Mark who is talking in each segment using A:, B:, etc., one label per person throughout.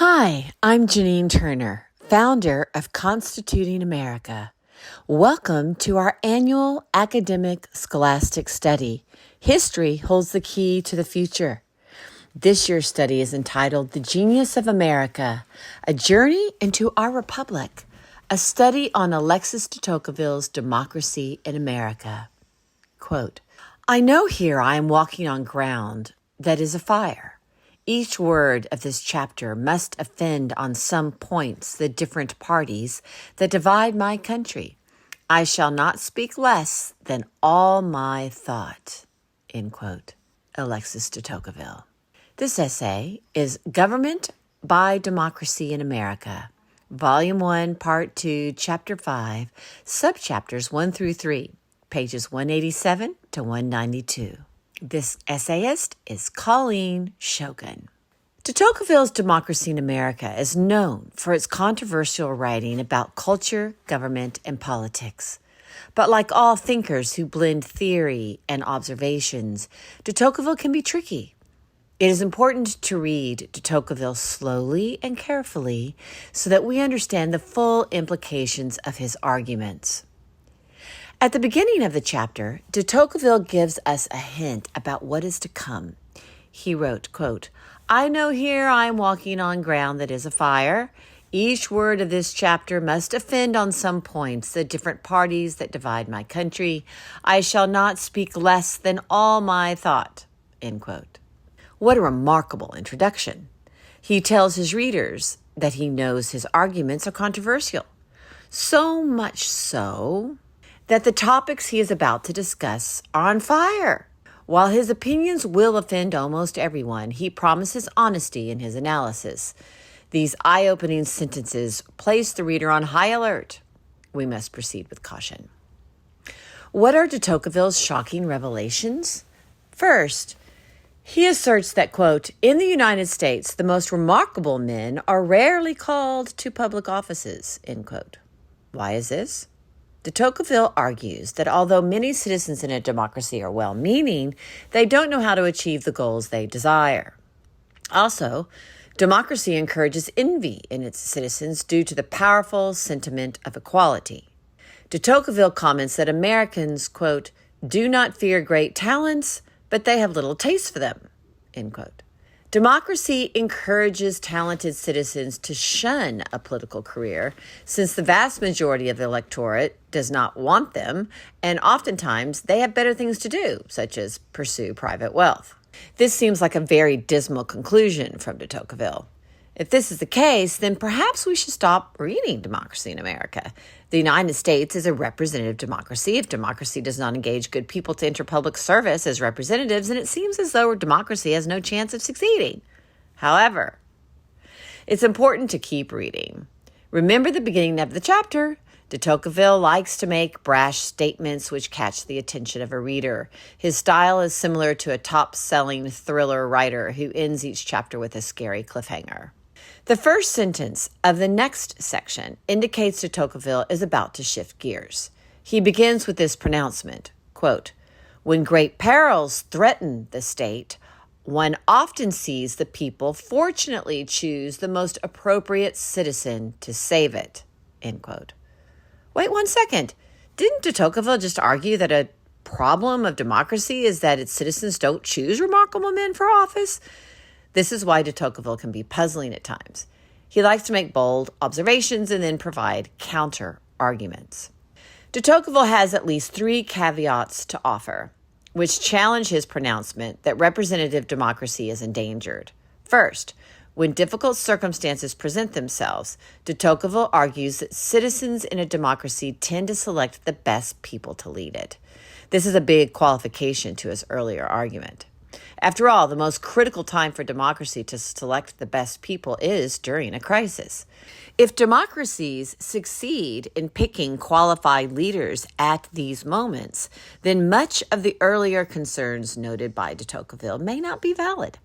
A: Hi, I'm Janine Turner, founder of Constituting America. Welcome to our annual academic scholastic study, History Holds the Key to the Future. This year's study is entitled The Genius of America, A Journey into Our Republic, a study on Alexis De Tocqueville's Democracy in America. Quote, I know here I am walking on ground that is afire. Each word of this chapter must offend on some points the different parties that divide my country. I shall not speak less than all my thought. End quote. Alexis De Tocqueville. This essay is Government by Democracy in America, Volume 1, Part 2, Chapter 5, Subchapters 1 through 3, pages 187 to 192. This essayist is Colleen Shogan. De Tocqueville's Democracy in America is known for its controversial writing about culture, government, and politics. But like all thinkers who blend theory and observations, de Tocqueville can be tricky. It is important to read de Tocqueville slowly and carefully so that we understand the full implications of his arguments. At the beginning of the chapter, de Tocqueville gives us a hint about what is to come. He wrote, quote, I know here I am walking on ground that is afire. Each word of this chapter must offend on some points the different parties that divide my country. I shall not speak less than all my thought. End quote. What a remarkable introduction. He tells his readers that he knows his arguments are controversial. So much so that the topics he is about to discuss are on fire. While his opinions will offend almost everyone, he promises honesty in his analysis. These eye-opening sentences place the reader on high alert. We must proceed with caution. What are de Tocqueville's shocking revelations? First, he asserts that, quote, in the United States, the most remarkable men are rarely called to public offices, end quote. Why is this? De Tocqueville argues that although many citizens in a democracy are well-meaning, they don't know how to achieve the goals they desire. Also, democracy encourages envy in its citizens due to the powerful sentiment of equality. De Tocqueville comments that Americans, quote, do not fear great talents, but they have little taste for them, end quote. Democracy encourages talented citizens to shun a political career since the vast majority of the electorate does not want them, and oftentimes they have better things to do, such as pursue private wealth. This seems like a very dismal conclusion from de Tocqueville. If this is the case, then perhaps we should stop reading Democracy in America. The United States is a representative democracy. If democracy does not engage good people to enter public service as representatives, then it seems as though democracy has no chance of succeeding. However, it's important to keep reading. Remember the beginning of the chapter. De Tocqueville likes to make brash statements which catch the attention of a reader. His style is similar to a top-selling thriller writer who ends each chapter with a scary cliffhanger. The first sentence of the next section indicates de Tocqueville is about to shift gears. He begins with this pronouncement, quote, when great perils threaten the state, one often sees the people fortunately choose the most appropriate citizen to save it, end quote. Wait 1 second. Didn't de Tocqueville just argue that a problem of democracy is that its citizens don't choose remarkable men for office? This is why de Tocqueville can be puzzling at times. He likes to make bold observations and then provide counter-arguments. De Tocqueville has at least 3 caveats to offer, which challenge his pronouncement that representative democracy is endangered. First, when difficult circumstances present themselves, de Tocqueville argues that citizens in a democracy tend to select the best people to lead it. This is a big qualification to his earlier argument. After all, the most critical time for democracy to select the best people is during a crisis. If democracies succeed in picking qualified leaders at these moments, then much of the earlier concerns noted by de Tocqueville may not be valid.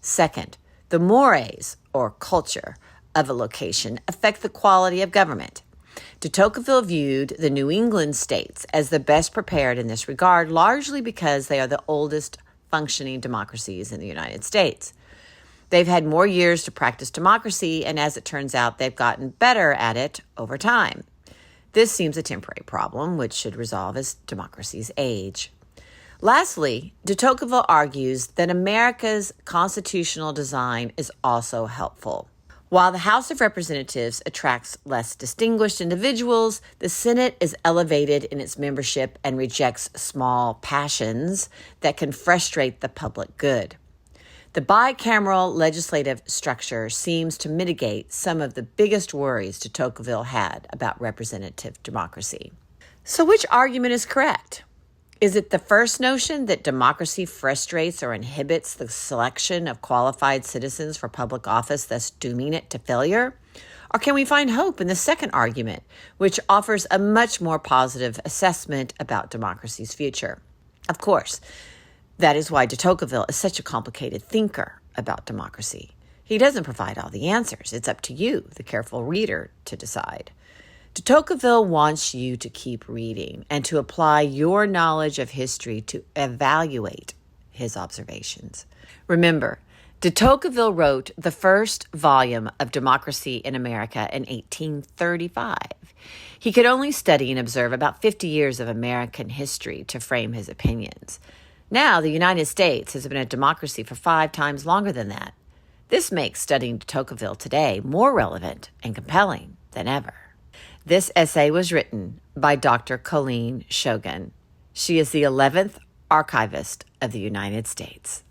A: Second, the mores, or culture, of a location affect the quality of government. De Tocqueville viewed the New England states as the best prepared in this regard, largely because they are the oldest functioning democracies in the United States. They've had more years to practice democracy, and as it turns out, they've gotten better at it over time. This seems a temporary problem, which should resolve as democracies age. Lastly, de Tocqueville argues that America's constitutional design is also helpful. While the House of Representatives attracts less distinguished individuals, the Senate is elevated in its membership and rejects small passions that can frustrate the public good. The bicameral legislative structure seems to mitigate some of the biggest worries de Tocqueville had about representative democracy. So which argument is correct? Is it the first notion that democracy frustrates or inhibits the selection of qualified citizens for public office, thus dooming it to failure? Or can we find hope in the second argument, which offers a much more positive assessment about democracy's future? Of course, that is why de Tocqueville is such a complicated thinker about democracy. He doesn't provide all the answers. It's up to you, the careful reader, to decide. De Tocqueville wants you to keep reading and to apply your knowledge of history to evaluate his observations. Remember, de Tocqueville wrote the first volume of Democracy in America in 1835. He could only study and observe about 50 years of American history to frame his opinions. Now, the United States has been a democracy for 5 times longer than that. This makes studying de Tocqueville today more relevant and compelling than ever. This essay was written by Dr. Colleen Shogan. She is the 11th Archivist of the United States.